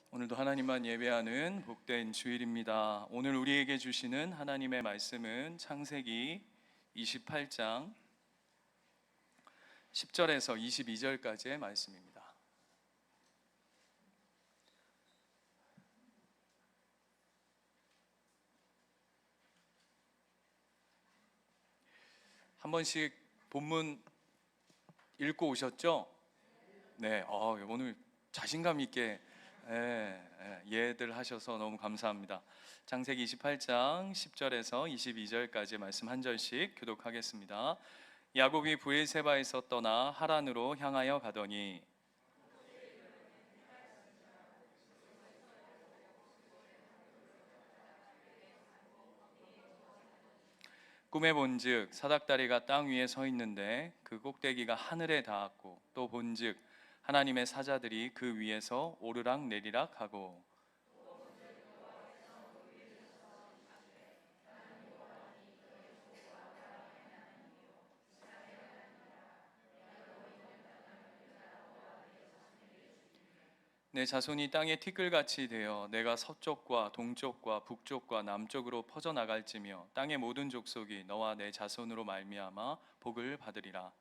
오늘도 하나님만 예배하는 복된 주일입니다. 오늘 우리에게 주시는 하나님의 말씀은 창세기 28장 10절에서 22절까지의 말씀입니다. 한 번씩 본문 읽고 오셨죠? 네, 오늘 자신감 있게 예들 하셔서 너무 감사합니다. 창세기 28장 10절에서 22절까지 말씀 한 절씩 교독하겠습니다. 야곱이 브엘세바에서 떠나 하란으로 향하여 가더니 꿈에 본즉 사닥다리가 땅 위에 서 있는데 그 꼭대기가 하늘에 닿았고 또 본즉 하나님의 사자들이 그 위에서 오르락 내리락 하고 내 자손이 땅에 티끌같이 되어 내가 서쪽과 동쪽과 북쪽과 남쪽으로 퍼져나갈지며 땅의 모든 족속이 너와 내 자손으로 말미암아 복을 받으리라.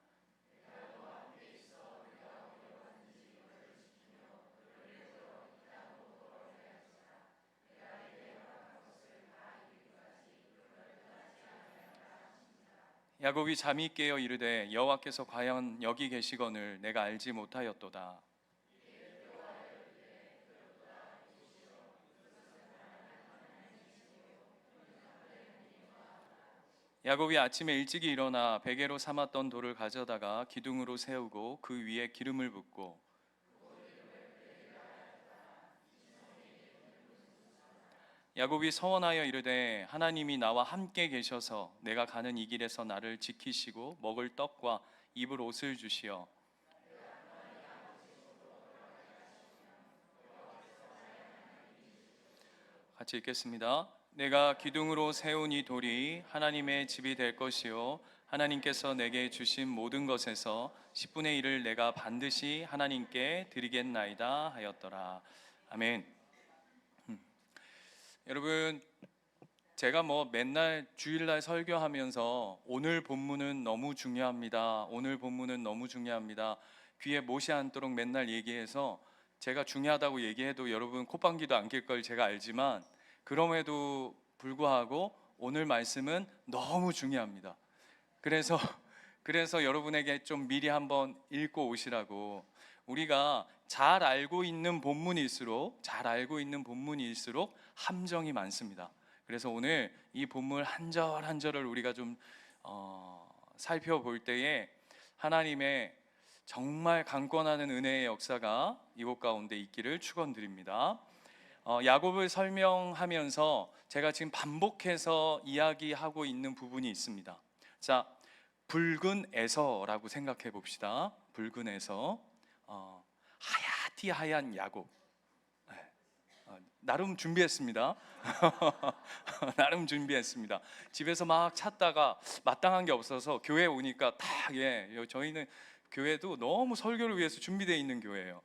야곱이 잠이 깨어 이르되 여호와께서 과연 여기 계시거늘 내가 알지 못하였도다. 야곱이 아침에 일찍이 일어나 베개로 삼았던 돌을 가져다가 기둥으로 세우고 그 위에 기름을 붓고 야곱이 서원하여 이르되 하나님이 나와 함께 계셔서 내가 가는 이 길에서 나를 지키시고 먹을 떡과 입을 옷을 주시어 같이 읽겠습니다. 내가 기둥으로 세운 이 돌이 하나님의 집이 될 것이요 하나님께서 내게 주신 모든 것에서 10분의 1을 내가 반드시 하나님께 드리겠나이다 하였더라. 아멘. 여러분, 제가 맨날 주일날 설교하면서 오늘 본문은 너무 중요합니다. 오늘 본문은 너무 중요합니다. 귀에 못이 앉도록 맨날 얘기해서 제가 중요하다고 얘기해도 여러분 콧방귀도 안 낄 걸 제가 알지만 그럼에도 불구하고 오늘 말씀은 너무 중요합니다. 그래서 여러분에게 좀 미리 한번 읽고 오시라고. 우리가 잘 알고 있는 본문일수록 함정이 많습니다. 그래서 오늘 이 본문 한 절 한 절을 우리가 좀 살펴볼 때에 하나님의 정말 강권하는 은혜의 역사가 이곳 가운데 있기를 축원드립니다. 야곱을 설명하면서 제가 지금 반복해서 이야기하고 있는 부분이 있습니다. 자, 붉은 에서라고 생각해 봅시다. 붉은 에서, 하얗디 하얀 야곱. 나름 준비했습니다. 나름 준비했습니다. 집에서 막 찾다가 마땅한 게 없어서 교회 오니까 저희는 교회도 너무 설교를 위해서 준비되어 있는 교회예요.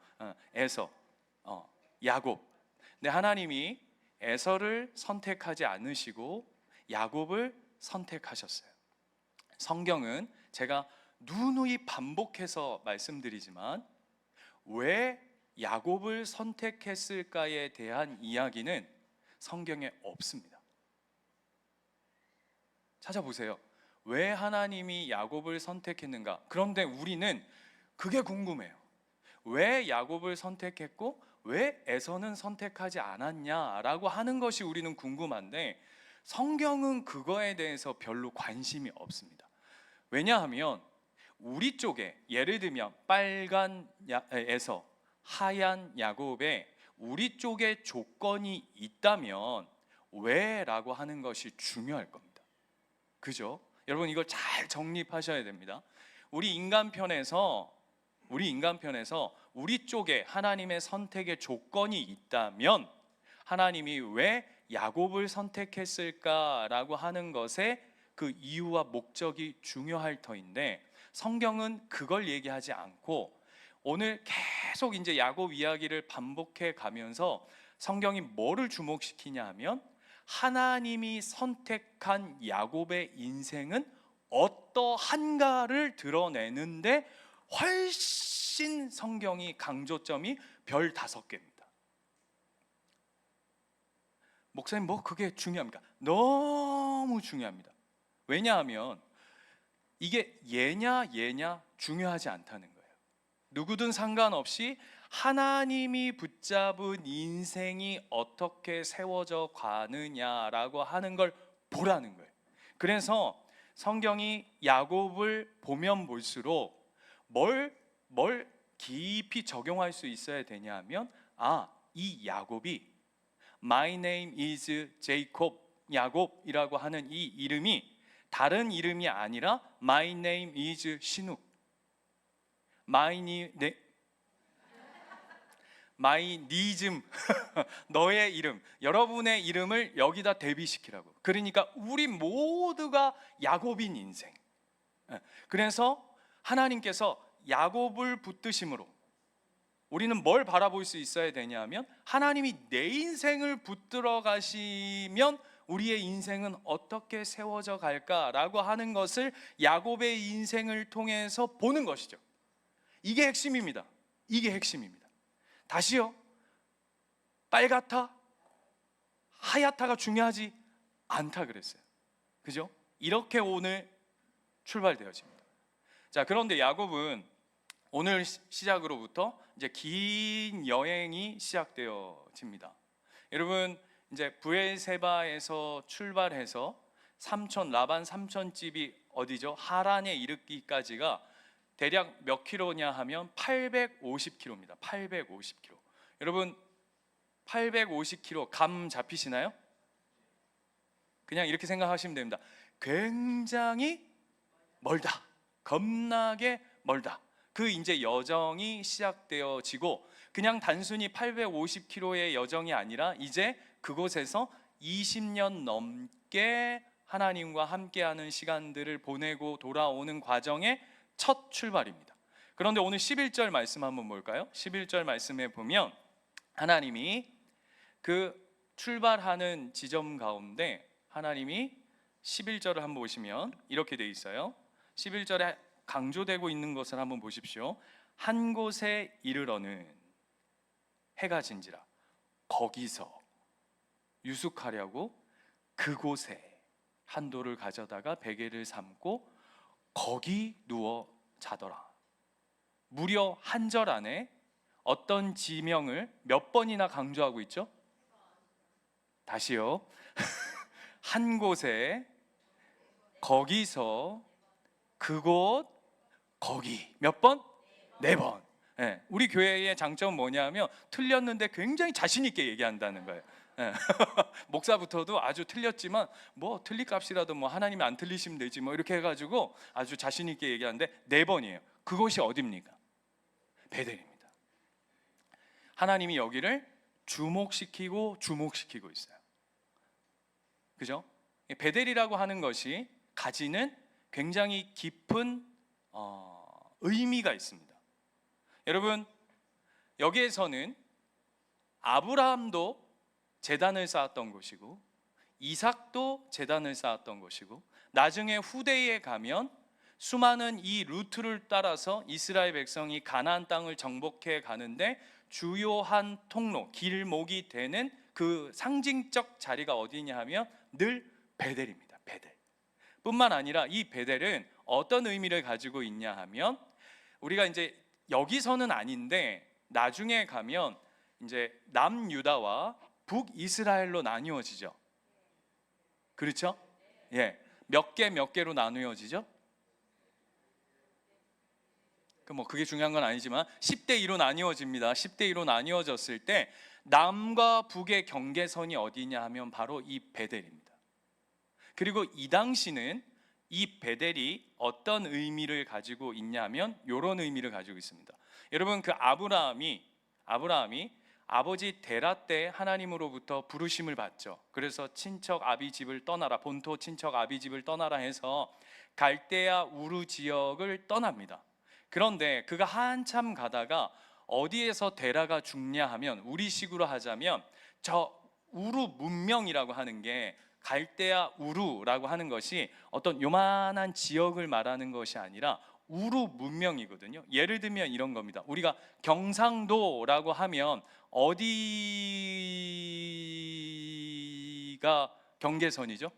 에서, 야곱. 근데 하나님이 에서를 선택하지 않으시고 야곱을 선택하셨어요. 성경은 제가 누누이 반복해서 말씀드리지만 왜 야곱을 선택했을까에 대한 이야기는 성경에 없습니다. 찾아보세요. 왜 하나님이 야곱을 선택했는가? 그런데 우리는 그게 궁금해요. 왜 야곱을 선택했고 왜 에서는 선택하지 않았냐라고 하는 것이 우리는 궁금한데 성경은 그거에 대해서 별로 관심이 없습니다. 왜냐하면 우리 쪽에 예를 들면 빨간 에서 하얀 야곱에 우리 쪽에 조건이 있다면 왜라고 하는 것이 중요할 겁니다. 그죠? 여러분 이걸 잘 정립하셔야 됩니다. 우리 인간 편에서 우리 쪽에 하나님의 선택의 조건이 있다면 하나님이 왜 야곱을 선택했을까라고 하는 것에 그 이유와 목적이 중요할 터인데 성경은 그걸 얘기하지 않고 오늘 계속 이제 야곱 이야기를 반복해 가면서 성경이 뭐를 주목시키냐 하면 하나님이 선택한 야곱의 인생은 어떠한가를 드러내는데 훨씬 성경이 강조점이 별 5개입니다. 목사님 뭐 그게 중요합니까? 너무 중요합니다. 왜냐하면 이게 얘냐 중요하지 않다는 거예요. 누구든 상관없이 하나님이 붙잡은 인생이 어떻게 세워져 가느냐라고 하는 걸 보라는 거예요. 그래서 성경이 야곱을 보면 볼수록 뭘 깊이 적용할 수 있어야 되냐면 이 야곱이 My name is Jacob, 야곱이라고 하는 이 이름이 다른 이름이 아니라 My name is 신욱, My 니즘 너의 이름, 여러분의 이름을 여기다 대비시키라고. 그러니까 우리 모두가 야곱인 인생. 그래서 하나님께서 야곱을 붙드심으로 우리는 뭘 바라볼 수 있어야 되냐면 하나님이 내 인생을 붙들어 가시면 우리의 인생은 어떻게 세워져 갈까라고 하는 것을 야곱의 인생을 통해서 보는 것이죠. 이게 핵심입니다. 이게 핵심입니다. 다시요, 빨갛다 하얗다가 중요하지 않다 그랬어요. 그죠? 이렇게 오늘 출발되어집니다. 자, 그런데 야곱은 오늘 시작으로부터 이제 긴 여행이 시작되어집니다. 여러분, 이제 브엘세바에서 출발해서 라반 삼촌 집이 어디죠? 하란에 이르기까지가 대략 몇 킬로냐 하면 850킬로입니다. 850킬로. 여러분, 850킬로 감 잡히시나요? 그냥 이렇게 생각하시면 됩니다. 굉장히 멀다. 겁나게 멀다. 그 이제 여정이 시작되어지고 그냥 단순히 850km의 여정이 아니라 이제 그곳에서 20년 넘게 하나님과 함께하는 시간들을 보내고 돌아오는 과정의 첫 출발입니다. 그런데 오늘 11절 말씀 한번 볼까요? 11절 말씀에 보면 하나님이 그 출발하는 지점 가운데 하나님이 11절을 한번 보시면 이렇게 돼 있어요. 11절에 강조되고 있는 것을 한번 보십시오. 한 곳에 이르러는 해가 진지라 거기서 유숙하려고 그곳에 한돌을 가져다가 베개를 삼고 거기 누워 자더라. 무려 한 절 안에 어떤 지명을 몇 번이나 강조하고 있죠? 다시요. 한 곳에 거기서 그곳 거기 몇 번? 4번. 예, 우리 교회의 장점은 뭐냐면 틀렸는데 굉장히 자신 있게 얘기한다는 거예요. 예. 목사부터도 아주 틀렸지만 뭐 틀릴 값이라도 뭐 하나님이 안 틀리시면 되지 뭐 이렇게 해가지고 아주 자신 있게 얘기하는데 4번이에요. 그곳이 어디입니까? 베델입니다. 하나님이 여기를 주목시키고 있어요. 그죠? 베델이라고 하는 것이 가지는 굉장히 깊은 의미가 있습니다. 여러분, 여기에서는 아브라함도 제단을 쌓았던 곳이고 이삭도 제단을 쌓았던 곳이고 나중에 후대에 가면 수많은 이 루트를 따라서 이스라엘 백성이 가나안 땅을 정복해 가는데 주요한 통로, 길목이 되는 그 상징적 자리가 어디냐 하면 늘 베델입니다. 베델. 뿐만 아니라 이 베델은 어떤 의미를 가지고 있냐 하면 우리가 이제 여기서는 아닌데 나중에 가면 이제 남유다와 북이스라엘로 나뉘어지죠. 그렇죠? 예. 몇 개로 나누어지죠? 그게 중요한 건 아니지만 10대 2로 나뉘어집니다. 10대 2로 나뉘어졌을 때 남과 북의 경계선이 어디냐 하면 바로 이 베델입니다. 그리고 이 당시는 이 베델이 어떤 의미를 가지고 있냐면 이런 의미를 가지고 있습니다. 여러분, 그 아브라함이 아버지 데라 때 하나님으로부터 부르심을 받죠. 그래서 친척 아비 집을 떠나라, 본토 친척 아비 집을 떠나라 해서 갈대아 우르 지역을 떠납니다. 그런데 그가 한참 가다가 어디에서 데라가 죽냐 하면, 우리식으로 하자면 저 우루 문명이라고 하는 게, 갈대아 우루라고 하는 것이 어떤 요만한 지역을 말하는 것이 아니라 우루 문명이거든요. 예를 들면 이런 겁니다. 우리가 경상도라고 하면 어디가 경계선이죠?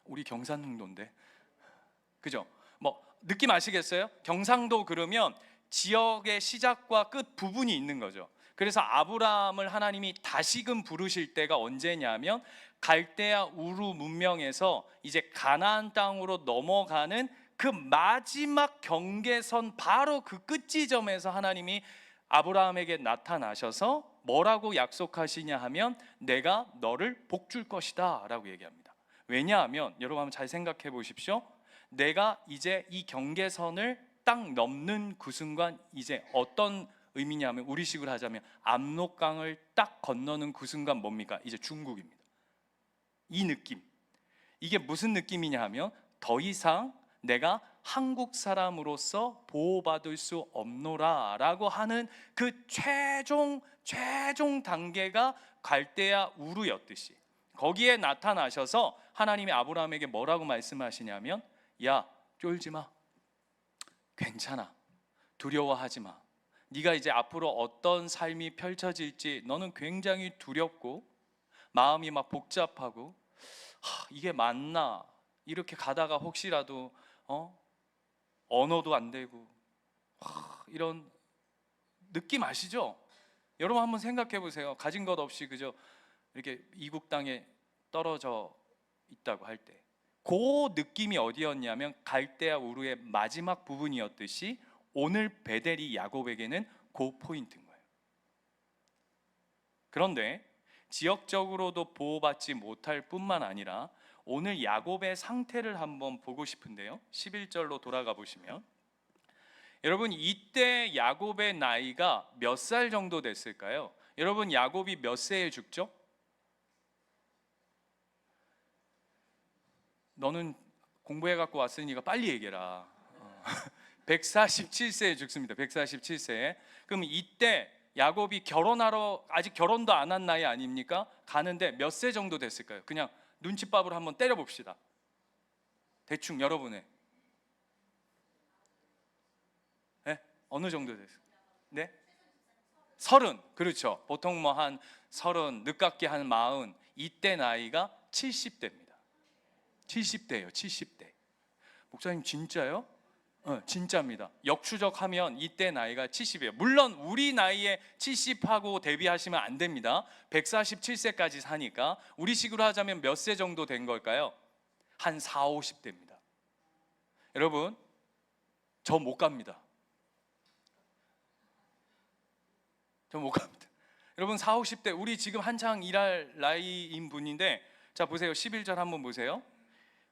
우리 경산흥도인데, 그죠? 뭐 느낌 아시겠어요? 경상도 그러면 지역의 시작과 끝 부분이 있는 거죠. 그래서 아브라함을 하나님이 다시금 부르실 때가 언제냐면, 갈대아 우루 문명에서 이제 가나안 땅으로 넘어가는 그 마지막 경계선 바로 그 끝 지점에서 하나님이 아브라함에게 나타나셔서 뭐라고 약속하시냐 하면, 내가 너를 복 줄 것이다 라고 얘기합니다. 왜냐하면 여러분 한번 잘 생각해 보십시오. 내가 이제 이 경계선을 딱 넘는 그 순간, 이제 어떤 의미냐면, 우리식으로 하자면 압록강을 딱 건너는 그 순간 뭡니까? 이제 중국입니다. 이 느낌, 이게 무슨 느낌이냐 하면, 더 이상 내가 한국 사람으로서 보호받을 수 없노라 라고 하는 그 최종 단계가 갈대아 우르였듯이, 거기에 나타나셔서 하나님이 아브라함에게 뭐라고 말씀하시냐면, 야, 쫄지 마, 괜찮아, 두려워하지 마. 네가 이제 앞으로 어떤 삶이 펼쳐질지 너는 굉장히 두렵고 마음이 막 복잡하고, 이게 맞나, 이렇게 가다가 혹시라도 언어도 안 되고, 이런 느낌 아시죠? 여러분 한번 생각해 보세요. 가진 것 없이 그저 이렇게 이국 땅에 떨어져 있다고 할 때, 그 느낌이 어디였냐면 갈대아 우르의 마지막 부분이었듯이, 오늘 베델이 야곱에게는 그 포인트인 거예요. 그런데 지역적으로도 보호받지 못할 뿐만 아니라 오늘 야곱의 상태를 한번 보고 싶은데요, 11절로 돌아가 보시면, 여러분 이때 야곱의 나이가 몇 살 정도 됐을까요? 여러분 야곱이 몇 세에 죽죠? 너는 공부해 갖고 왔으니까 빨리 얘기해라. 147세에 죽습니다. 147세에. 그럼 이때 야곱이 결혼하러, 아직 결혼도 안 한 나이 아닙니까? 가는데 몇 세 정도 됐을까요? 그냥 눈칫밥으로 한번 때려 봅시다. 대충 여러분의, 네? 어느 정도 됐어요? 네? 30. 그렇죠. 보통 뭐 한 30, 늦깎이 한 40, 이때 나이가 70대입니다. 70대예요. 70대. 목사님 진짜요? 진짜입니다. 역추적하면 이때 나이가 70이에요. 물론 우리 나이에 70하고 대비하시면 안 됩니다. 147세까지 사니까 우리식으로 하자면 몇 세 정도 된 걸까요? 한 4, 50대입니다. 여러분 저 못 갑니다. 저 못 갑니다. 여러분 4, 50대, 우리 지금 한창 일할 나이인 분인데, 자 보세요. 11절 한번 보세요.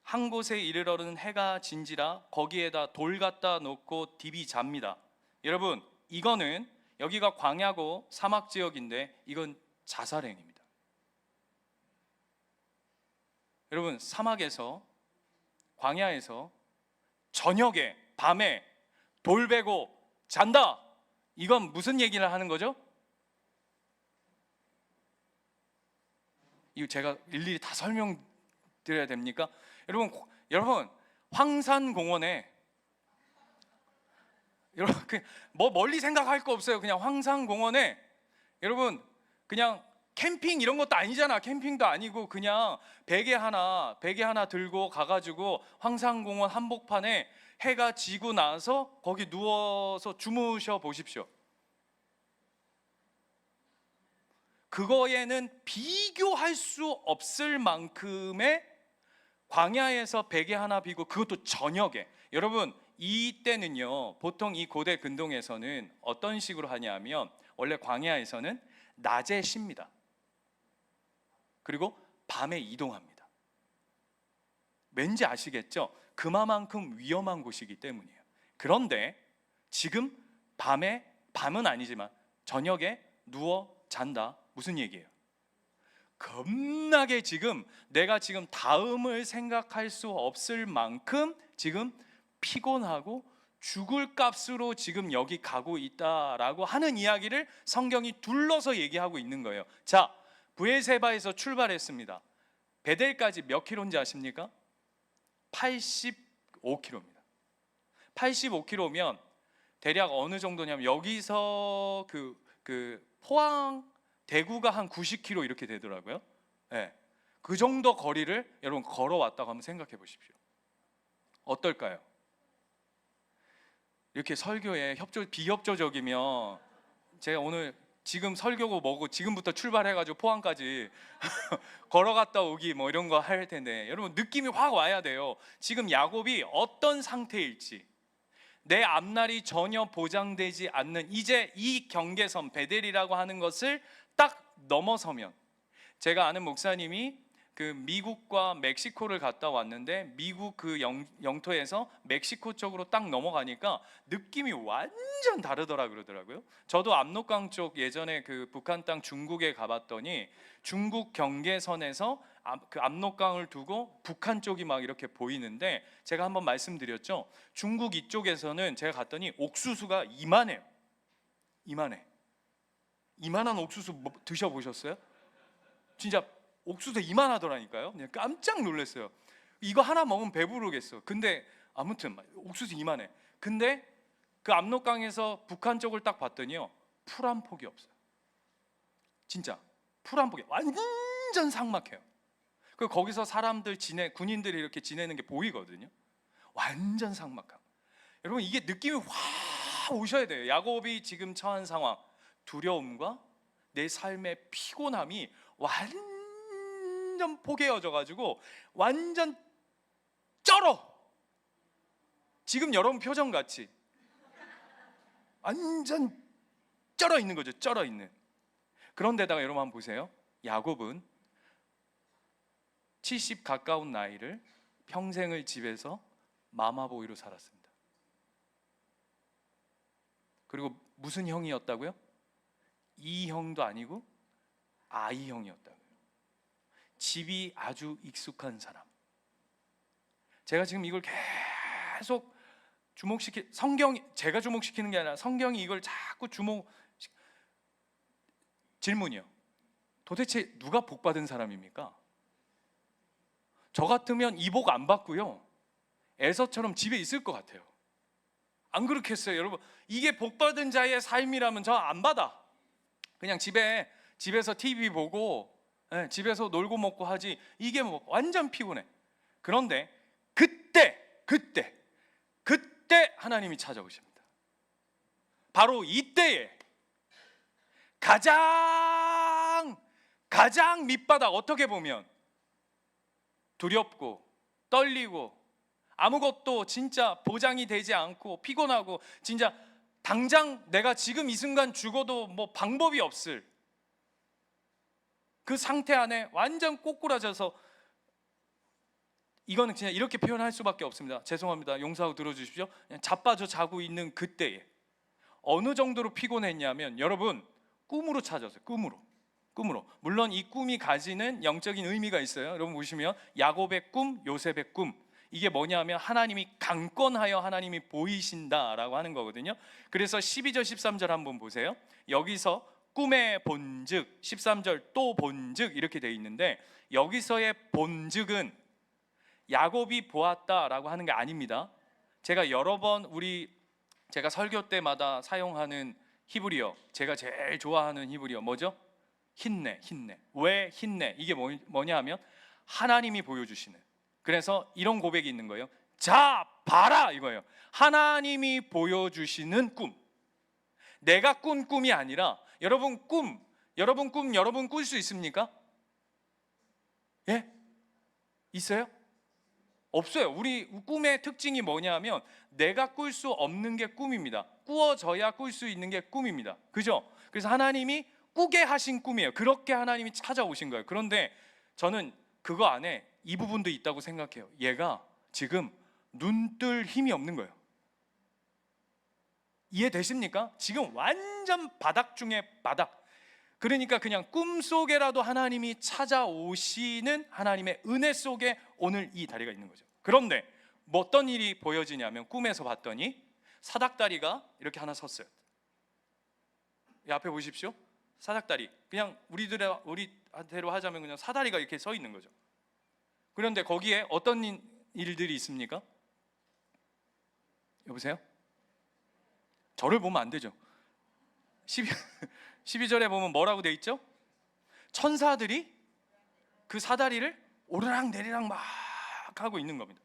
한 곳에 이르러는 해가 진지라 거기에다 돌 갖다 놓고 딥이 잡니다. 여러분 이거는, 여기가 광야고 사막 지역인데 이건 자살행입니다. 여러분 사막에서, 광야에서 저녁에, 밤에 돌 베고 잔다, 이건 무슨 얘기를 하는 거죠? 이거 제가 일일이 다 설명드려야 됩니까? 여러분 황산공원에, 여러분 뭐 멀리 생각할 거 없어요. 그냥 황산공원에, 여러분 그냥 캠핑 이런 것도 아니잖아. 캠핑도 아니고 그냥 베개 하나 들고 가가지고 황산공원 한복판에 해가 지고 나서 거기 누워서 주무셔 보십시오. 그거에는 비교할 수 없을 만큼의, 광야에서 베개 하나 비고, 그것도 저녁에. 여러분 이때는요, 보통 이 고대 근동에서는 어떤 식으로 하냐면, 원래 광야에서는 낮에 쉽니다. 그리고 밤에 이동합니다. 왠지 아시겠죠? 그만큼 위험한 곳이기 때문이에요. 그런데 지금 밤은 아니지만 저녁에 누워 잔다, 무슨 얘기예요? 겁나게 지금 내가 지금 다음을 생각할 수 없을 만큼 지금 피곤하고 죽을 값으로 지금 여기 가고 있다라고 하는 이야기를 성경이 둘러서 얘기하고 있는 거예요. 자, 브에세바에서 출발했습니다. 베델까지 몇 킬로인지 아십니까? 85킬로입니다. 85킬로면 대략 어느 정도냐면 여기서 포항 대구가 한 90킬로 이렇게 되더라고요. 네. 그 정도 거리를 여러분 걸어왔다고 한번 생각해 보십시오. 어떨까요? 이렇게 설교에 비협조적이면 제가 오늘 지금 설교고 뭐고 지금부터 출발해가지고 포항까지 걸어갔다 오기 뭐 이런 거 할 텐데 여러분 느낌이 확 와야 돼요. 지금 야곱이 어떤 상태일지, 내 앞날이 전혀 보장되지 않는 이제 이 경계선 베델이라고 하는 것을 딱 넘어서면, 제가 아는 목사님이 그 미국과 멕시코를 갔다 왔는데 미국 그 영토에서 멕시코 쪽으로 딱 넘어가니까 느낌이 완전 다르더라 그러더라고요. 저도 압록강 쪽 예전에 그 북한 땅 중국에 가봤더니 중국 경계선에서 그 압록강을 두고 북한 쪽이 막 이렇게 보이는데, 제가 한번 말씀드렸죠. 중국 이쪽에서는 제가 갔더니 옥수수가 이만해요. 이만해. 이만한 옥수수 드셔보셨어요? 진짜 옥수수 이만하더라니까요. 그냥 깜짝 놀랐어요. 이거 하나 먹으면 배부르겠어. 근데 아무튼 옥수수 이만해. 근데 그 압록강에서 북한 쪽을 딱 봤더니요, 풀 한 폭이 없어요. 진짜 풀 한 폭이, 완전 삭막해요. 그 거기서 사람들 군인들이 이렇게 지내는 게 보이거든요. 완전 삭막함. 여러분 이게 느낌이 확 오셔야 돼요. 야곱이 지금 처한 상황, 두려움과 내 삶의 피곤함이 완전 포개어져 가지고 완전 쩔어. 지금 여러분 표정 같이 완전 쩔어 있는 거죠. 쩔어 있는. 그런데다가 여러분 한번 보세요. 야곱은 70 가까운 나이를 평생을 집에서 마마보이로 살았습니다. 그리고 무슨 형이었다고요? 이 형도 아니고 아이 형이었다고요. 집이 아주 익숙한 사람. 제가 지금 이걸 계속 제가 주목시키는 게 아니라 성경이 이걸 자꾸 질문이요. 도대체 누가 복 받은 사람입니까? 저 같으면 이 복 안 받고요, 에서처럼 집에 있을 것 같아요. 안 그렇겠어요, 여러분? 이게 복 받은 자의 삶이라면 저 안 받아. 그냥 집에서 TV 보고 집에서 놀고 먹고 하지, 이게 뭐 완전 피곤해. 그런데 그때 하나님이 찾아오십니다. 바로 이때에 가장 밑바닥, 어떻게 보면 두렵고 떨리고 아무것도 진짜 보장이 되지 않고 피곤하고 진짜 당장 내가 지금 이 순간 죽어도 뭐 방법이 없을 그 상태 안에 완전 꼬꾸라져서, 이거는 그냥 이렇게 표현할 수밖에 없습니다. 죄송합니다. 용서하고 들어주십시오. 그냥 자빠져 자고 있는 그때에 어느 정도로 피곤했냐면, 여러분 꿈으로 찾았어요. 꿈으로. 물론 이 꿈이 가지는 영적인 의미가 있어요. 여러분 보시면 야곱의 꿈, 요셉의 꿈, 이게 뭐냐면 하나님이 강권하여 하나님이 보이신다라고 하는 거거든요. 그래서 12절 13절 한번 보세요. 여기서 꿈의 본즉, 13절 또 본즉 이렇게 돼 있는데, 여기서의 본즉은 야곱이 보았다라고 하는 게 아닙니다. 제가 여러 번 제가 설교 때마다 사용하는 히브리어, 제가 제일 좋아하는 히브리어 뭐죠? 힌내. 왜 힌내? 이게 뭐냐 하면 하나님이 보여주시는, 그래서 이런 고백이 있는 거예요. 자, 봐라 이거예요. 하나님이 보여주시는 꿈. 내가 꾼 꿈이 아니라, 여러분 꿀 수 있습니까? 예? 있어요? 없어요. 우리 꿈의 특징이 뭐냐면 내가 꿀 수 없는 게 꿈입니다. 꾸어져야 꿀 수 있는 게 꿈입니다. 그죠? 그래서 하나님이 꾸게 하신 꿈이에요. 그렇게 하나님이 찾아오신 거예요. 그런데 저는 그거 안에 이 부분도 있다고 생각해요. 얘가 지금 눈 뜰 힘이 없는 거예요. 이해되십니까? 지금 완전 바닥 중에 바닥. 그러니까 그냥 꿈속에라도 하나님이 찾아오시는 하나님의 은혜 속에 오늘 이 다리가 있는 거죠. 그런데 뭐 어떤 일이 보여지냐면 꿈에서 봤더니 사닥다리가 이렇게 하나 섰어요. 이 앞에 보십시오. 사닥다리. 그냥 우리한테로 하자면 그냥 사다리가 이렇게 서 있는 거죠. 그런데 거기에 어떤 일들이 있습니까? 여보세요? 저를 보면 안 되죠. 12절에 보면 뭐라고 돼 있죠? 천사들이 그 사다리를 오르락 내리락 막 하고 있는 겁니다.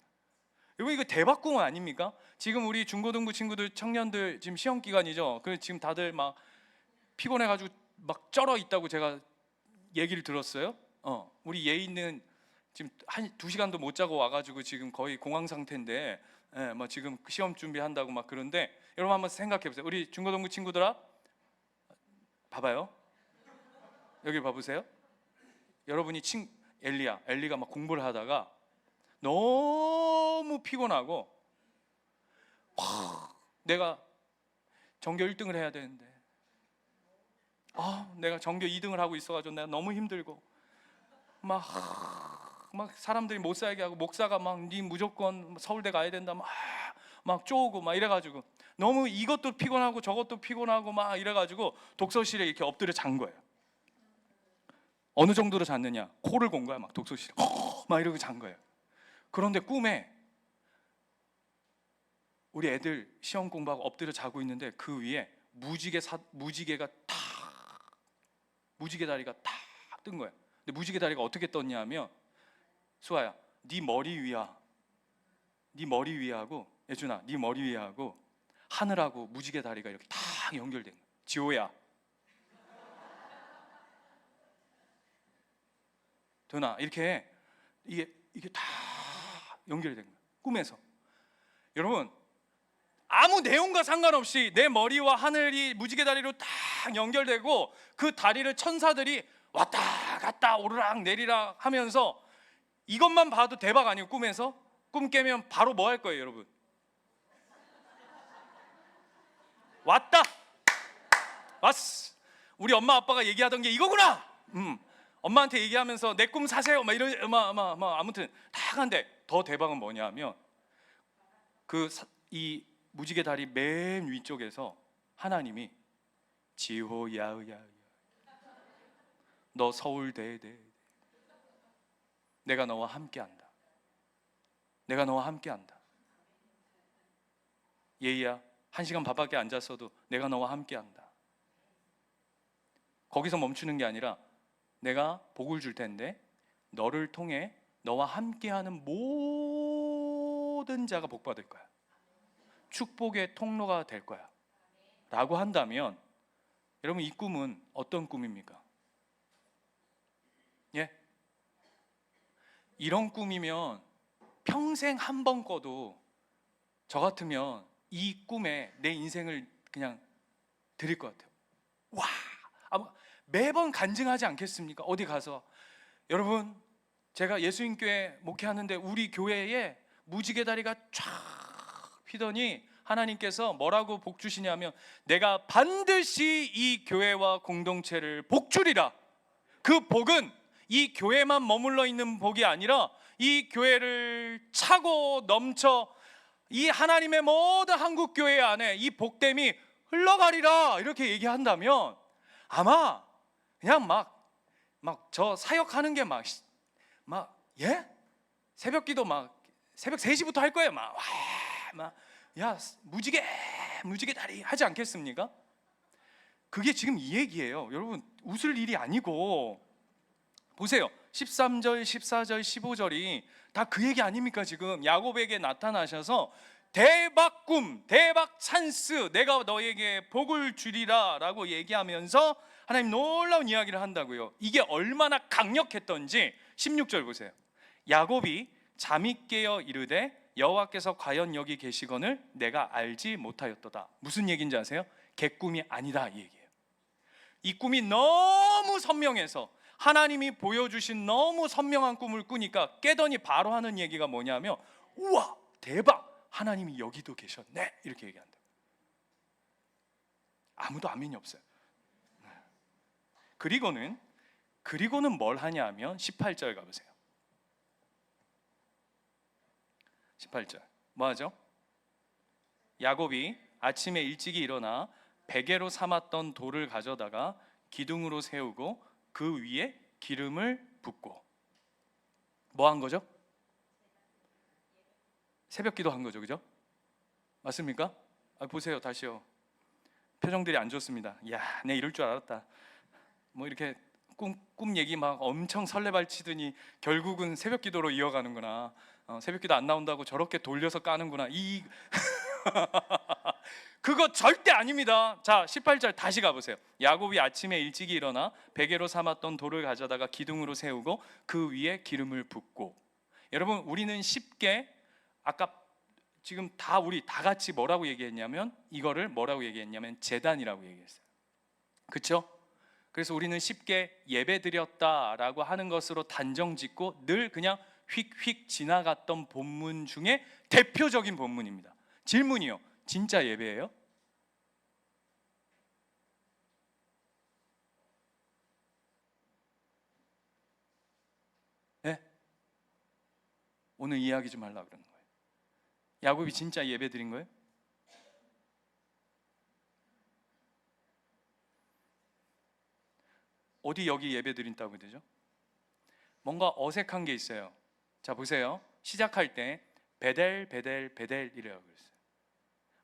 여러분, 이거 대박 꿈 아닙니까? 지금 우리 중고등부 친구들, 청년들 지금 시험 기간이죠. 그래서 지금 다들 막 피곤해가지고 막 쩔어 있다고 제가 얘기를 들었어요. 우리 예인은 지금 한 2시간도 못 자고 와가지고 지금 거의 공황 상태인데, 뭐 지금 시험 준비한다고 막 그런데, 여러분 한번 생각해 보세요. 우리 중고등부 친구들아, 봐봐요. 여기 봐보세요. 여러분이 엘리가 막 공부를 하다가 너무 피곤하고, 내가 전교 1등을 해야 되는데, 내가 전교 2등을 하고 있어가지고 내가 너무 힘들고, 막 사람들이 못 살게 하고, 목사가 막 니 무조건 서울대 가야 된다 막 쪼고 막 이래가지고 너무 이것도 피곤하고 저것도 피곤하고 막 이래가지고 독서실에 이렇게 엎드려 잔 거예요. 어느 정도로 잤느냐? 코를 곤 거야. 막 독서실에 막 이러고 잔 거예요. 그런데 꿈에 우리 애들 시험 공부하고 엎드려 자고 있는데 그 위에 무지개가 무지개 다리가 탁 뜬 거예요. 근데 무지개 다리가 어떻게 떴냐면, 수아야, 네 머리 위하고 예준아, 네 머리 위하고 하늘하고 무지개 다리가 이렇게 탁 연결된 거예요. 지호야, 도나, 이렇게 이게 다 연결된 거예요. 꿈에서. 여러분, 아무 내용과 상관없이 내 머리와 하늘이 무지개 다리로 딱 연결되고 그 다리를 천사들이 왔다 갔다 오르락 내리락 하면서, 이것만 봐도 대박 아니에요? 꿈에서? 꿈 깨면 바로 뭐 할 거예요, 여러분? 왔어. 우리 엄마 아빠가 얘기하던 게 이거구나. 엄마한테 얘기하면서 내 꿈 사세요 막 이런, 아무튼 다 한데, 더 대박은 뭐냐면 이 무지개 다리 맨 위쪽에서 하나님이 지호야, 너 서울대 내가 너와 함께한다. 내가 너와 함께한다. 예희야, 1시간 반밖에 안 잤어도 내가 너와 함께한다. 거기서 멈추는 게 아니라 내가 복을 줄 텐데 너를 통해 너와 함께하는 모든 자가 복받을 거야. 축복의 통로가 될 거야 라고 한다면, 여러분, 이 꿈은 어떤 꿈입니까? 예? 이런 꿈이면 평생 한 번 꿔도 저 같으면 이 꿈에 내 인생을 그냥 드릴 것 같아요. 와! 매번 간증하지 않겠습니까? 어디 가서, 여러분, 제가 예수님교회 목회하는데 우리 교회에 무지개 다리가 쫙 피더니 하나님께서 뭐라고 복 주시냐면, 내가 반드시 이 교회와 공동체를 복 주리라. 그 복은 이 교회만 머물러 있는 복이 아니라 이 교회를 차고 넘쳐 이 하나님의 모든 한국교회 안에 이 복됨이 흘러가리라, 이렇게 얘기한다면 아마 그냥 막 저 사역하는 게 예? 새벽 기도 새벽 3시부터 할 거예요. 야, 무지개 다리 하지 않겠습니까? 그게 지금 이 얘기예요. 여러분, 웃을 일이 아니고, 보세요. 13절, 14절, 15절이 다 그 얘기 아닙니까? 지금 야곱에게 나타나셔서 대박 꿈, 대박 찬스, 내가 너에게 복을 주리라 라고 얘기하면서 하나님 놀라운 이야기를 한다고요. 이게 얼마나 강력했던지 16절 보세요. 야곱이 잠이 깨어 이르되 여호와께서 과연 여기 계시거늘 내가 알지 못하였도다. 무슨 얘기인지 아세요? 개꿈이 아니다, 이 얘기예요. 이 꿈이 너무 선명해서 하나님이 보여주신 너무 선명한 꿈을 꾸니까 깨더니 바로 하는 얘기가 뭐냐면, 우와, 대박, 하나님이 여기도 계셨네, 이렇게 얘기한다. 아무도 아멘이 없어요. 그리고는 뭘 하냐 하면 18절 가보세요. 18절. 뭐 하죠? 야곱이 아침에 일찍이 일어나 베개로 삼았던 돌을 가져다가 기둥으로 세우고 그 위에 기름을 붓고 뭐 한 거죠? 새벽 기도 한 거죠, 그죠? 맞습니까? 보세요, 다시요. 표정들이 안 좋습니다. 야, 내 이럴 줄 알았다. 뭐 이렇게 꿈 얘기 막 엄청 설레발치더니 결국은 새벽 기도로 이어가는구나. 새벽 기도 안 나온다고 저렇게 돌려서 까는구나. 그거 절대 아닙니다. 자, 18절 다시 가보세요. 야곱이 아침에 일찍이 일어나 베개로 삼았던 돌을 가져다가 기둥으로 세우고 그 위에 기름을 붓고. 여러분, 우리는 쉽게 아까 지금 우리 다 같이 뭐라고 얘기했냐면 이거를 뭐라고 얘기했냐면 제단이라고 얘기했어요. 그렇죠? 그래서 우리는 쉽게 예배드렸다라고 하는 것으로 단정짓고 늘 그냥 휙휙 지나갔던 본문 중에 대표적인 본문입니다. 질문이요. 진짜 예배예요? 네? 오늘 이야기 좀 하려고 그러는 거예요. 야곱이 진짜 예배 드린 거예요? 어디 여기 예배 드린다고 되죠? 뭔가 어색한 게 있어요. 자, 보세요. 시작할 때 베델 베델 베델이라고 그랬어요.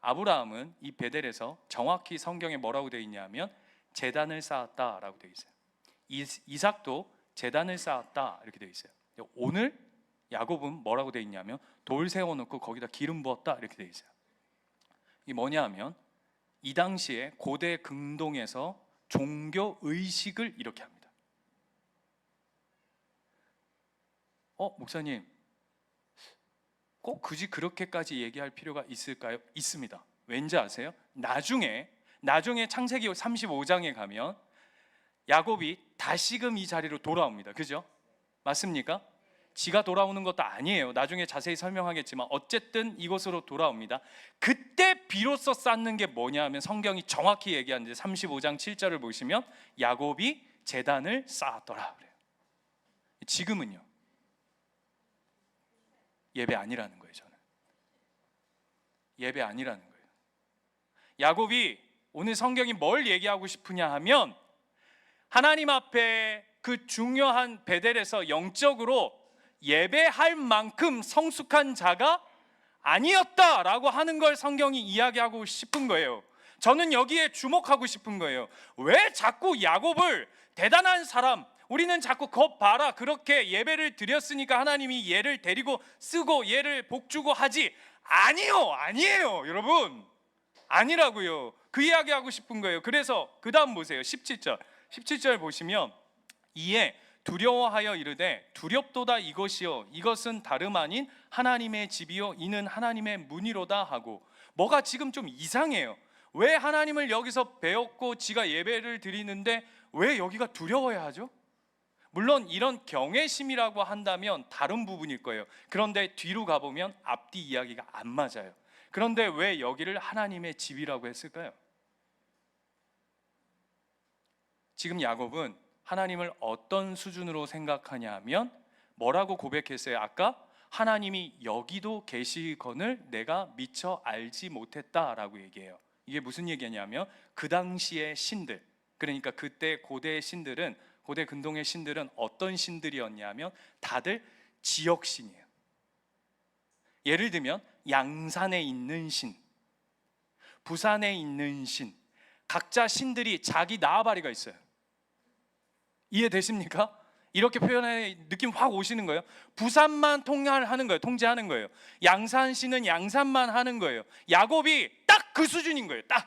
아브라함은 이 베델에서 정확히 성경에 뭐라고 되어 있냐면 제단을 쌓았다라고 되어 있어요. 이삭도 제단을 쌓았다 이렇게 되어 있어요. 오늘 야곱은 뭐라고 되어 있냐면 돌 세워놓고 거기다 기름 부었다 이렇게 되어 있어요. 이게 뭐냐 하면 이 당시에 고대 긍동에서 종교 의식을 이렇게 합니다. 목사님, 꼭 굳이 그렇게까지 얘기할 필요가 있을까요? 있습니다. 왠지 아세요? 나중에 창세기 35장에 가면 야곱이 다시금 이 자리로 돌아옵니다. 그죠? 맞습니까? 지가 돌아오는 것도 아니에요. 나중에 자세히 설명하겠지만 어쨌든 이곳으로 돌아옵니다. 그때 비로소 쌓는 게 뭐냐 하면 성경이 정확히 얘기하는데 35장 7절을 보시면 야곱이 제단을 쌓았더라 그래요. 지금은요? 예배 아니라는 거예요. 저는 예배 아니라는 거예요. 야곱이 오늘 성경이 뭘 얘기하고 싶으냐 하면 하나님 앞에 그 중요한 베델에서 영적으로 예배할 만큼 성숙한 자가 아니었다라고 하는 걸 성경이 이야기하고 싶은 거예요. 저는 여기에 주목하고 싶은 거예요. 왜 자꾸 야곱을 대단한 사람, 우리는 자꾸 것 봐라 그렇게 예배를 드렸으니까 하나님이 얘를 데리고 쓰고 얘를 복주고 하지. 아니에요 여러분, 아니라고요. 그 이야기 하고 싶은 거예요. 그래서 그 다음 보세요. 17절 보시면 이에 두려워하여 이르되 두렵도다 이것이요 이것은 다름 아닌 하나님의 집이요 이는 하나님의 문이로다 하고. 뭐가 지금 좀 이상해요. 왜 하나님을 여기서 배웠고 지가 예배를 드리는데 왜 여기가 두려워야 하죠? 물론 이런 경외심이라고 한다면 다른 부분일 거예요. 그런데 뒤로 가보면 앞뒤 이야기가 안 맞아요. 그런데 왜 여기를 하나님의 집이라고 했을까요? 지금 야곱은 하나님을 어떤 수준으로 생각하냐 하면 뭐라고 고백했어요? 아까 하나님이 여기도 계시거늘 내가 미처 알지 못했다라고 얘기해요. 이게 무슨 얘기냐면 그 당시의 신들, 그러니까 그때 고대 근동의 신들은 어떤 신들이었냐면 다들 지역신이에요. 예를 들면 양산에 있는 신, 부산에 있는 신, 각자 신들이 자기 나아바리가 있어요. 이해되십니까? 이렇게 표현해 느낌 확 오시는 거예요. 부산만 통제하는 거예요. 양산신은 양산만 하는 거예요. 야곱이 딱 그 수준인 거예요. 딱.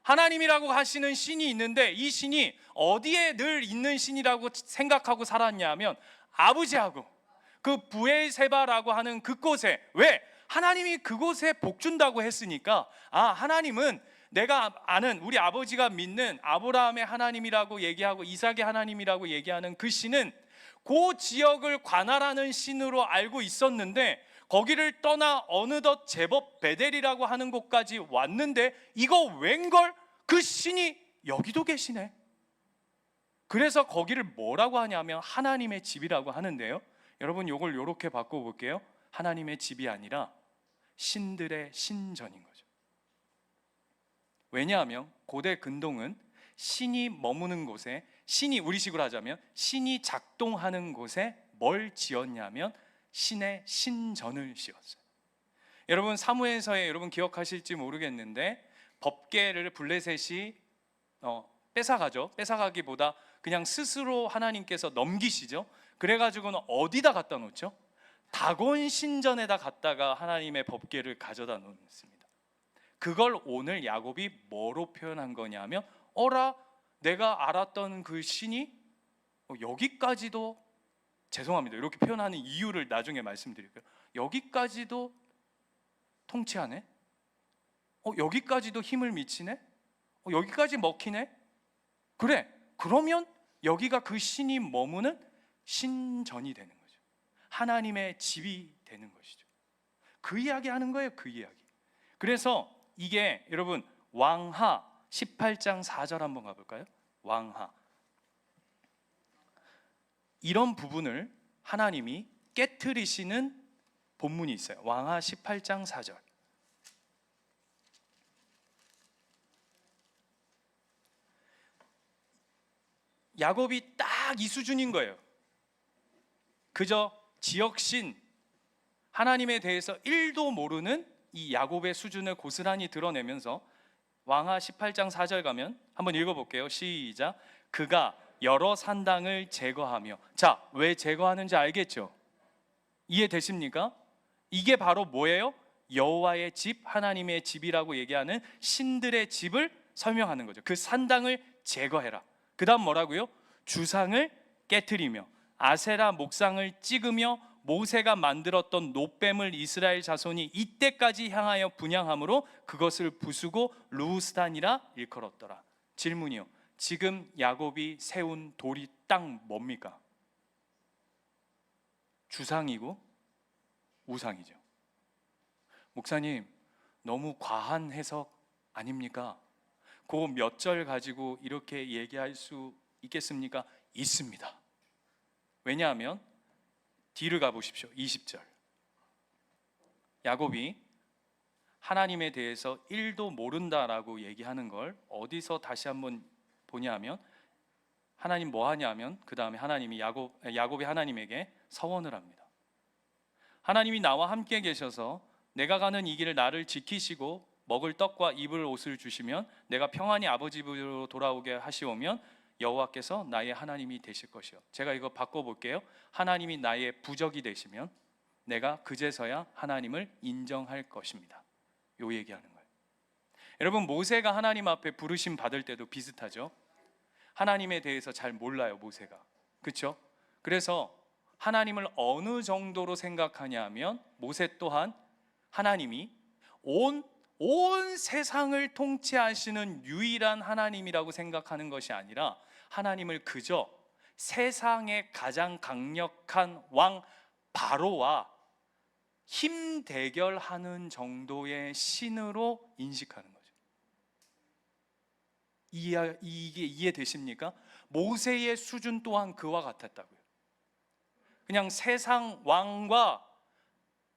하나님이라고 하시는 신이 있는데 이 신이 어디에 늘 있는 신이라고 생각하고 살았냐면 아버지하고 그 부엘세바라고 하는 그곳에. 왜? 하나님이 그곳에 복 준다고 했으니까 하나님은 내가 아는 우리 아버지가 믿는 아브라함의 하나님이라고 얘기하고 이삭의 하나님이라고 얘기하는 그 신은 그 지역을 관할하는 신으로 알고 있었는데 거기를 떠나 어느덧 제법 베델이라고 하는 곳까지 왔는데 이거 웬걸? 그 신이 여기도 계시네. 그래서 거기를 뭐라고 하냐면 하나님의 집이라고 하는데요. 여러분 이걸 이렇게 바꿔볼게요. 하나님의 집이 아니라 신들의 신전인 거죠. 왜냐하면 고대 근동은 신이 머무는 곳에, 신이, 우리식으로 하자면 신이 작동하는 곳에 뭘 지었냐면 신의 신전을 지었어요. 여러분 사무엘서에 여러분 기억하실지 모르겠는데 법궤를 블레셋이 뺏어가죠. 뺏어가기보다 그냥 스스로 하나님께서 넘기시죠. 그래가지고는 어디다 갖다 놓죠? 다곤 신전에다 갖다가 하나님의 법궤를 가져다 놓습니다. 그걸 오늘 야곱이 뭐로 표현한 거냐면, 어라, 내가 알았던 그 신이 여기까지도, 죄송합니다, 이렇게 표현하는 이유를 나중에 말씀드릴게요. 여기까지도 통치하네? 여기까지도 힘을 미치네? 여기까지 먹히네? 그래, 그러면 여기가 그 신이 머무는 신전이 되는 거죠. 하나님의 집이 되는 것이죠. 그 이야기 하는 거예요, 그 이야기. 그래서 이게 여러분 왕하 18장 4절 한번 가볼까요? 왕하, 이런 부분을 하나님이 깨트리시는 본문이 있어요. 왕하 18장 4절. 야곱이 딱 이 수준인 거예요. 그저 지역신, 하나님에 대해서 1도 모르는 이 야곱의 수준을 고스란히 드러내면서 왕하 18장 4절 가면 한번 읽어볼게요. 시작. 그가 여러 산당을 제거하며, 자, 왜 제거하는지 알겠죠? 이해되십니까? 이게 바로 뭐예요? 여호와의 집, 하나님의 집이라고 얘기하는 신들의 집을 설명하는 거죠. 그 산당을 제거해라. 그 다음 뭐라고요? 주상을 깨트리며 아세라 목상을 찍으며 모세가 만들었던 놋뱀을 이스라엘 자손이 이때까지 향하여 분향함으로 그것을 부수고 루스단이라 일컬었더라. 질문이요, 지금 야곱이 세운 돌이 딱 뭡니까? 주상이고 우상이죠. 목사님, 너무 과한 해석 아닙니까? 그 몇 절 가지고 이렇게 얘기할 수 있겠습니까? 있습니다. 왜냐하면 뒤를 가보십시오. 20절. 야곱이 하나님에 대해서 1도 모른다라고 얘기하는 걸 어디서 다시 한번 보냐 하면, 하나님 뭐 하냐면 그 다음에 하나님이 야곱이 하나님에게 서원을 합니다. 하나님이 나와 함께 계셔서 내가 가는 이 길을 나를 지키시고 먹을 떡과 입을 옷을 주시면 내가 평안히 아버지 집으로 돌아오게 하시오면 여호와께서 나의 하나님이 되실 것이요. 제가 이거 바꿔볼게요. 하나님이 나의 부적이 되시면 내가 그제서야 하나님을 인정할 것입니다. 요 얘기하는 거예요. 여러분, 모세가 하나님 앞에 부르심 받을 때도 비슷하죠. 하나님에 대해서 잘 몰라요, 모세가. 그렇죠? 그래서 하나님을 어느 정도로 생각하냐 하면, 모세 또한 하나님이 온 세상을 통치하시는 유일한 하나님이라고 생각하는 것이 아니라 하나님을 그저 세상의 가장 강력한 왕 바로와 힘 대결하는 정도의 신으로 인식하는 거죠. 이게 이해되십니까? 모세의 수준 또한 그와 같았다고요. 그냥 세상 왕과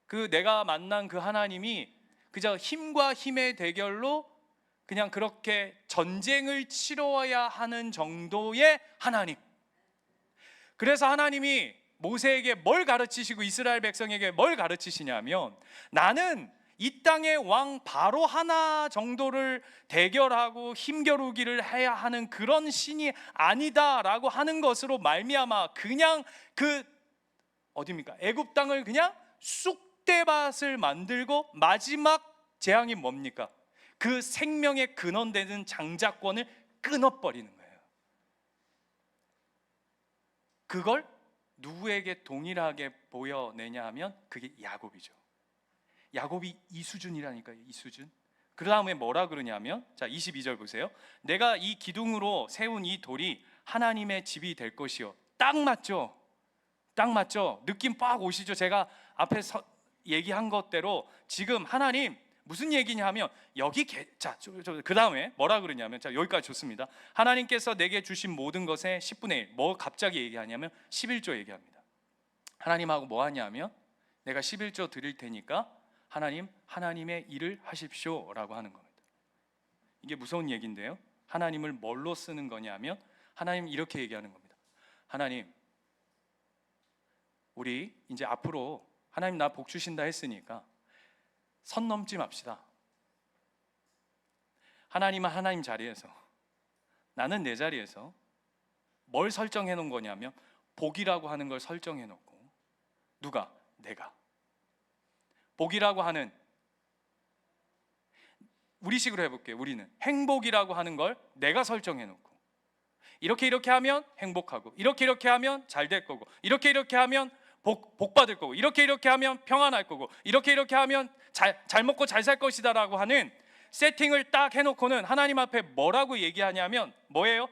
그 내가 만난 그 하나님이 그저 힘과 힘의 대결로 그냥 그렇게 전쟁을 치러야 하는 정도의 하나님. 그래서 하나님이 모세에게 뭘 가르치시고 이스라엘 백성에게 뭘 가르치시냐면, 나는 이 땅의 왕 바로 하나 정도를 대결하고 힘겨루기를 해야 하는 그런 신이 아니다라고 하는 것으로 말미암아 그냥 그 어디입니까? 애굽 땅을 그냥 쑥대밭을 만들고 마지막 재앙이 뭡니까? 그 생명의 근원되는 장자권을 끊어버리는 거예요. 그걸 누구에게 동일하게 보여내냐 하면 그게 야곱이죠. 야곱이 이 수준이라니까요, 이 수준. 그 다음에 뭐라 그러냐면, 자 22절 보세요. 내가 이 기둥으로 세운 이 돌이 하나님의 집이 될 것이요. 딱 맞죠? 딱 맞죠? 느낌 빡 오시죠? 제가 앞에 얘기한 것대로 지금 하나님 무슨 얘기냐 하면, 여기 그 다음에 뭐라 그러냐면, 자 여기까지 좋습니다. 하나님께서 내게 주신 모든 것의 10분의 1, 뭐 갑자기 얘기하냐면 11조 얘기합니다. 하나님하고 뭐 하냐면, 내가 11조 드릴 테니까 하나님, 하나님의 일을 하십시오라고 하는 겁니다. 이게 무서운 얘기인데요. 하나님을 뭘로 쓰는 거냐면 하나님 이렇게 얘기하는 겁니다. 하나님, 우리 이제 앞으로 하나님 나 복 주신다 했으니까 선 넘지 맙시다. 하나님은 하나님 자리에서, 나는 내 자리에서 뭘 설정해 놓은 거냐면 복이라고 하는 걸 설정해 놓고, 누가? 내가. 복이라고 하는, 우리식으로 해볼게요. 우리는 행복이라고 하는 걸 내가 설정해 놓고, 이렇게 하면 행복하고, 이렇게 하면 잘 될 거고, 이렇게 하면 복 받을 거고, 이렇게 하면 평안할 거고, 이렇게 하면 잘 먹고 잘 살 것이다 라고 하는 세팅을 딱 해놓고는 하나님 앞에 뭐라고 얘기하냐면 뭐예요?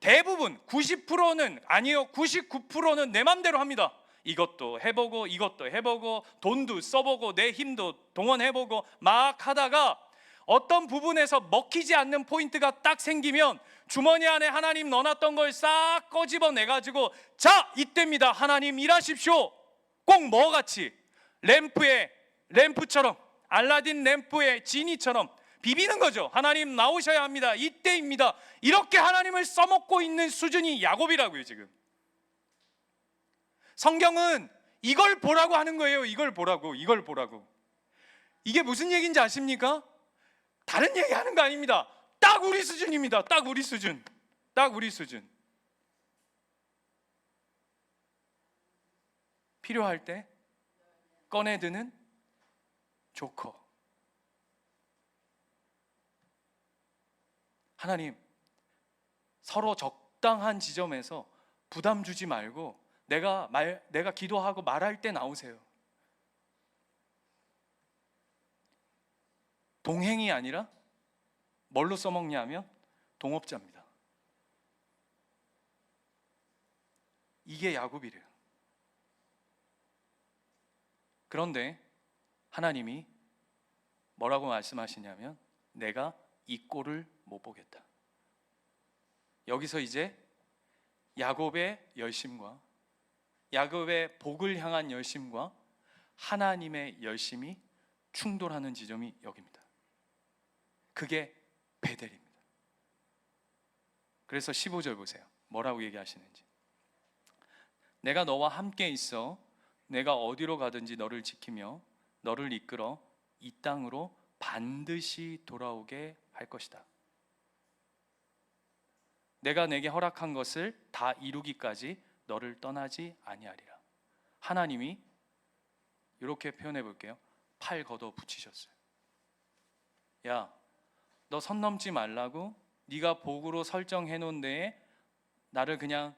대부분 90%는 아니요 99%는 내 맘대로 합니다. 이것도 해보고 이것도 해보고 돈도 써보고 내 힘도 동원해보고 막 하다가 어떤 부분에서 먹히지 않는 포인트가 딱 생기면 주머니 안에 하나님 넣어놨던 걸 싹 꺼집어내가지고, 자, 이때입니다. 하나님 일하십시오. 꼭 뭐같이 램프처럼, 알라딘 램프의 지니처럼 비비는 거죠. 하나님 나오셔야 합니다. 이때입니다. 이렇게 하나님을 써먹고 있는 수준이 야곱이라고요. 지금 성경은 이걸 보라고 하는 거예요. 이걸 보라고. 이게 무슨 얘기인지 아십니까? 다른 얘기 하는 거 아닙니다. 딱 우리 수준입니다. 딱 우리 수준. 필요할 때 꺼내드는 조커. 하나님, 서로 적당한 지점에서 부담 주지 말고 내가 기도하고 말할 때 나오세요. 동행이 아니라 뭘로 써먹냐면 동업자입니다. 이게 야곱이래요. 그런데 하나님이 뭐라고 말씀하시냐면 내가 이 꼴을 못 보겠다. 여기서 이제 야곱의 열심과 야곱의 복을 향한 열심과 하나님의 열심이 충돌하는 지점이 여기입니다. 그게 베델입니다. 그래서 15절 보세요. 뭐라고 얘기하시는지. 내가 너와 함께 있어 내가 어디로 가든지 너를 지키며 너를 이끌어 이 땅으로 반드시 돌아오게 할 것이다. 내가 내게 허락한 것을 다 이루기까지 너를 떠나지 아니하리라. 하나님이 이렇게 표현해 볼게요. 팔 걷어 붙이셨어요. 야, 너 선 넘지 말라고 네가 복으로 설정해 놓은 데에 나를 그냥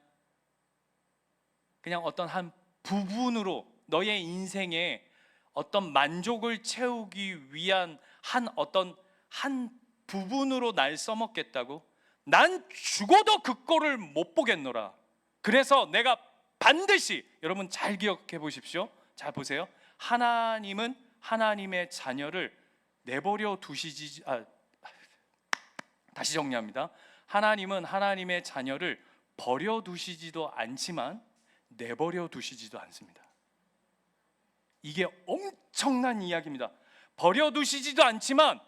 어떤 한 부분으로 너의 인생에 어떤 만족을 채우기 위한 한 부분으로 날 써먹겠다고? 난 죽어도 그 꼴을 못 보겠노라. 그래서 내가 반드시, 여러분 잘 기억해 보십시오. 잘 보세요. 하나님은 하나님의 자녀를 내버려 두시지 다시 정리합니다. 하나님은 하나님의 자녀를 버려두시지도 않지만 내버려 두시지도 않습니다. 이게 엄청난 이야기입니다. 버려두시지도 않지만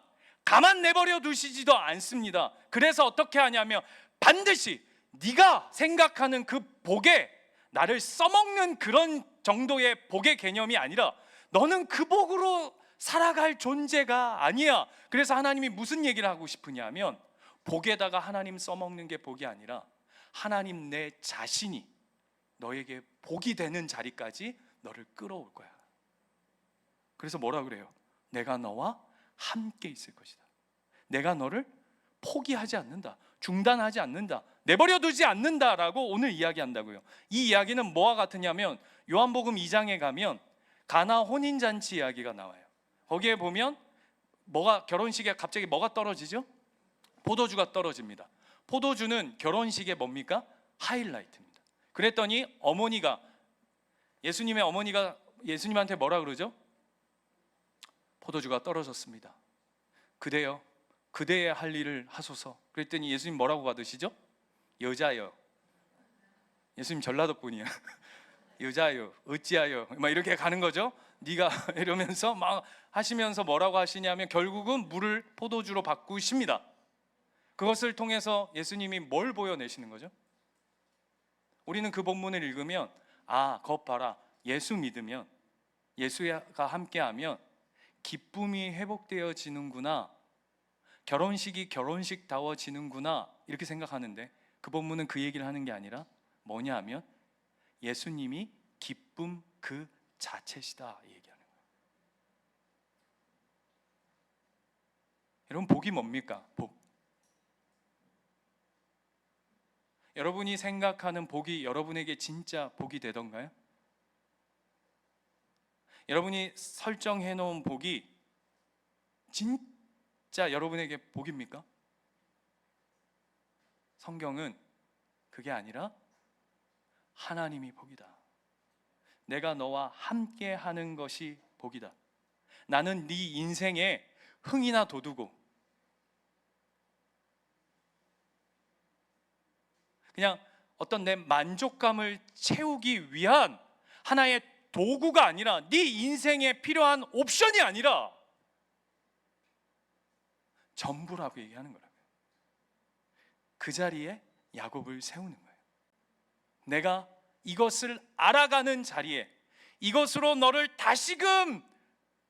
가만 내버려 두시지도 않습니다. 그래서 어떻게 하냐면 반드시 네가 생각하는 그 복에 나를 써먹는 그런 정도의 복의 개념이 아니라 너는 그 복으로 살아갈 존재가 아니야. 그래서 하나님이 무슨 얘기를 하고 싶으냐면 복에다가 하나님 써먹는 게 복이 아니라 하나님 내 자신이 너에게 복이 되는 자리까지 너를 끌어올 거야. 그래서 뭐라 그래요? 내가 너와 함께 있을 것이다. 내가 너를 포기하지 않는다. 중단하지 않는다. 내버려 두지 않는다라고 오늘 이야기한다고요. 이 이야기는 뭐와 같으냐면 요한복음 2장에 가면 가나 혼인잔치 이야기가 나와요. 거기에 보면 결혼식에 갑자기 뭐가 떨어지죠? 포도주가 떨어집니다. 포도주는 결혼식의 뭡니까? 하이라이트입니다. 그랬더니 예수님의 어머니가 예수님한테 뭐라 그러죠? 포도주가 떨어졌습니다. 그대여 그대의 할 일을 하소서. 그랬더니 예수님 뭐라고 받으시죠? 여자여. 예수님 전라도 분이야. 여자여 어찌하여 막 이렇게 가는 거죠. 네가 이러면서 막 하시면서 뭐라고 하시냐면 결국은 물을 포도주로 바꾸십니다. 그것을 통해서 예수님이 뭘 보여내시는 거죠? 우리는 그 본문을 읽으면 것 봐라, 예수 믿으면, 예수가 함께하면 기쁨이 회복되어지는구나, 결혼식이 결혼식다워지는구나, 이렇게 생각하는데 그 본문은 그 얘기를 하는 게 아니라 뭐냐 하면 예수님이 기쁨 그 자체시다, 이 얘기하는 거예요. 여러분, 복이 뭡니까? 복. 여러분이 생각하는 복이 여러분에게 진짜 복이 되던가요? 여러분이 설정해 놓은 복이 진짜 여러분에게 복입니까? 성경은 그게 아니라 하나님이 복이다. 내가 너와 함께 하는 것이 복이다. 나는 네 인생에 흥이나 돋우고 그냥 어떤 내 만족감을 채우기 위한 하나의 도구가 아니라, 네 인생에 필요한 옵션이 아니라 전부라고 얘기하는 거라고요. 그 자리에 야곱을 세우는 거예요. 내가 이것을 알아가는 자리에, 이것으로 너를 다시금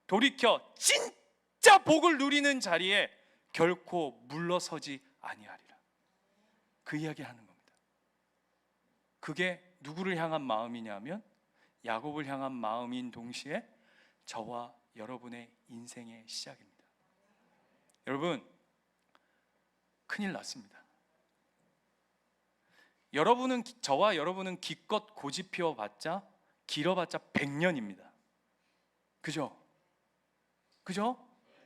돌이켜 진짜 복을 누리는 자리에 결코 물러서지 아니하리라. 그 이야기를 하는 겁니다. 그게 누구를 향한 마음이냐면 야곱을 향한 마음인 동시에 저와 여러분의 인생의 시작입니다. 여러분, 큰일 났습니다. 저와 여러분은 기껏 고집 피워봤자 길어봤자 100년입니다. 그죠?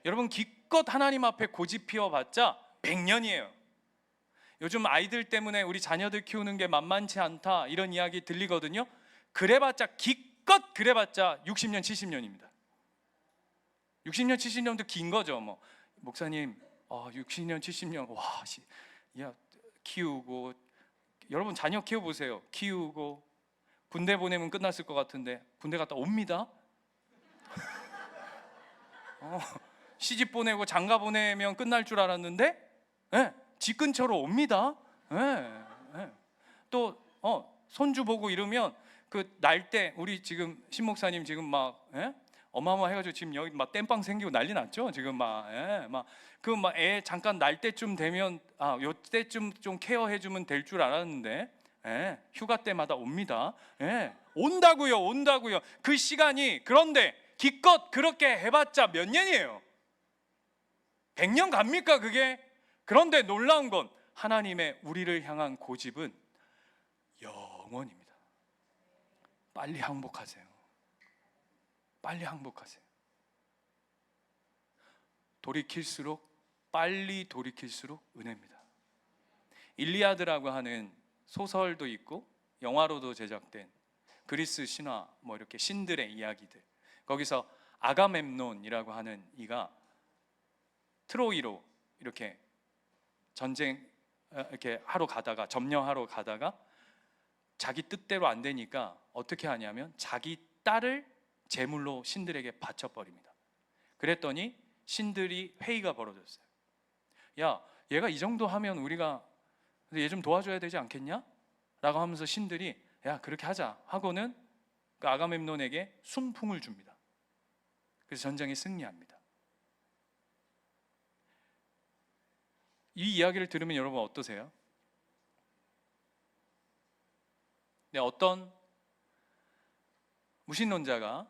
여러분, 기껏 하나님 앞에 고집 피워봤자 100년이에요. 요즘 아이들 때문에 우리 자녀들 키우는 게 만만치 않다, 이런 이야기 들리거든요. 그래봤자 기껏 그래봤자 60년 70년입니다 60년 70년도 긴 거죠. 뭐 목사님 60년 70년 야, 키우고, 여러분 자녀 키워보세요. 키우고 군대 보내면 끝났을 것 같은데 군대 갔다 옵니다. 시집 보내고 장가 보내면 끝날 줄 알았는데 집 근처로 옵니다. 또 손주 보고 이러면 그 날 때, 우리 지금 신 목사님 지금 막 어마어마해가지고 지금 여기 막 땜빵 생기고 난리 났죠. 지금 애 잠깐 날 때쯤 되면 요 때쯤 좀 케어해주면 될 줄 알았는데 휴가 때마다 옵니다. 온다고요. 그 시간이, 그런데 기껏 그렇게 해봤자 몇 년이에요? 100년 갑니까 그게? 그런데 놀라운 건 하나님의 우리를 향한 고집은 영원입니다. 빨리 항복하세요. 빨리 항복하세요. 빨리 돌이킬수록 은혜입니다. 일리아드라고 하는 소설도 있고 영화로도 제작된 그리스 신화, 뭐 이렇게 신들의 이야기들, 거기서 아가멤논이라고 하는 이가 트로이로 이렇게 전쟁 이렇게 하러 가다가, 점령하러 가다가 자기 뜻대로 안 되니까 어떻게 하냐면 자기 딸을 제물로 신들에게 바쳐버립니다. 그랬더니 신들이 회의가 벌어졌어요. 야, 얘가 이 정도 하면 우리가 얘 좀 도와줘야 되지 않겠냐? 라고 하면서 신들이 야, 그렇게 하자 하고는 그 아가멤논에게 순풍을 줍니다. 그래서 전쟁에 승리합니다. 이 이야기를 들으면 여러분 어떠세요? 네, 어떤 무신론자가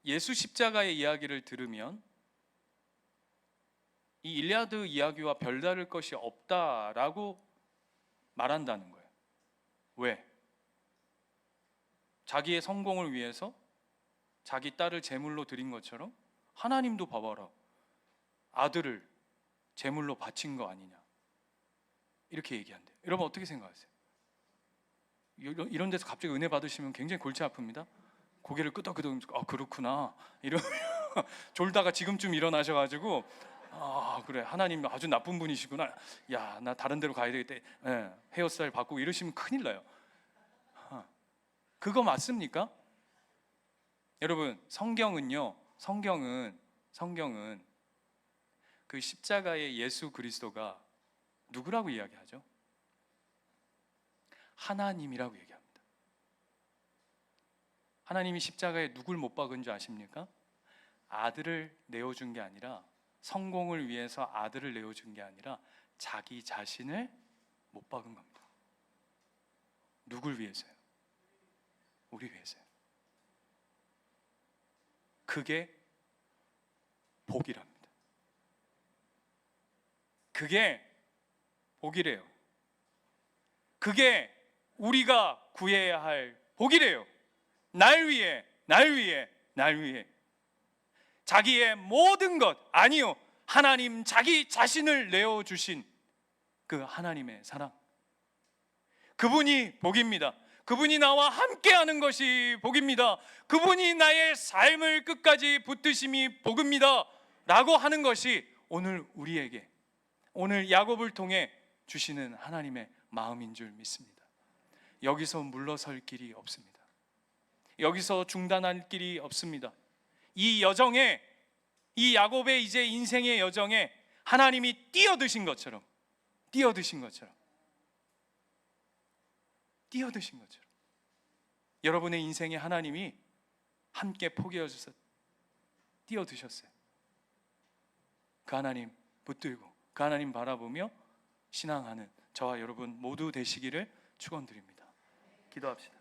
예수 십자가의 이야기를 들으면 이 일리아드 이야기와 별다를 것이 없다라고 말한다는 거예요. 왜? 자기의 성공을 위해서 자기 딸을 제물로 드린 것처럼 하나님도 봐봐라, 아들을 제물로 바친 거 아니냐, 이렇게 얘기한대요. 여러분 어떻게 생각하세요? 이런 데서 갑자기 은혜 받으시면 굉장히 골치 아픕니다. 고개를 끄덕끄덕, 그렇구나 이러면 졸다가 지금쯤 일어나셔가지고 그래, 하나님 아주 나쁜 분이시구나, 야, 나 다른 데로 가야 되겠다, 헤어스타일 바꾸고 이러시면 큰일 나요. 그거 맞습니까? 여러분, 성경은 그 십자가의 예수 그리스도가 누구라고 이야기하죠? 하나님이라고 얘기합니다. 하나님이 십자가에 누굴 못 박은 줄 아십니까? 아들을 내어준 게 아니라, 성공을 위해서 아들을 내어준 게 아니라 자기 자신을 못 박은 겁니다. 누굴 위해서요? 우리 위해서요. 그게 복이랍니다. 그게 복이래요. 그게 우리가 구해야 할 복이래요. 날 위해 자기의 모든 것, 아니요, 하나님 자기 자신을 내어주신 그 하나님의 사랑, 그분이 복입니다. 그분이 나와 함께하는 것이 복입니다. 그분이 나의 삶을 끝까지 붙드심이 복입니다 라고 하는 것이 오늘 우리에게, 오늘 야곱을 통해 주시는 하나님의 마음인 줄 믿습니다. 여기서 물러설 길이 없습니다. 여기서 중단할 길이 없습니다. 이 여정에, 이 야곱의 이제 인생의 여정에 하나님이 뛰어드신 것처럼 여러분의 인생에 하나님이 함께 포기해 주셔서 뛰어드셨어요. 그 하나님 붙들고 그 하나님 바라보며 신앙하는 저와 여러분 모두 되시기를 축원드립니다. 기도합시다.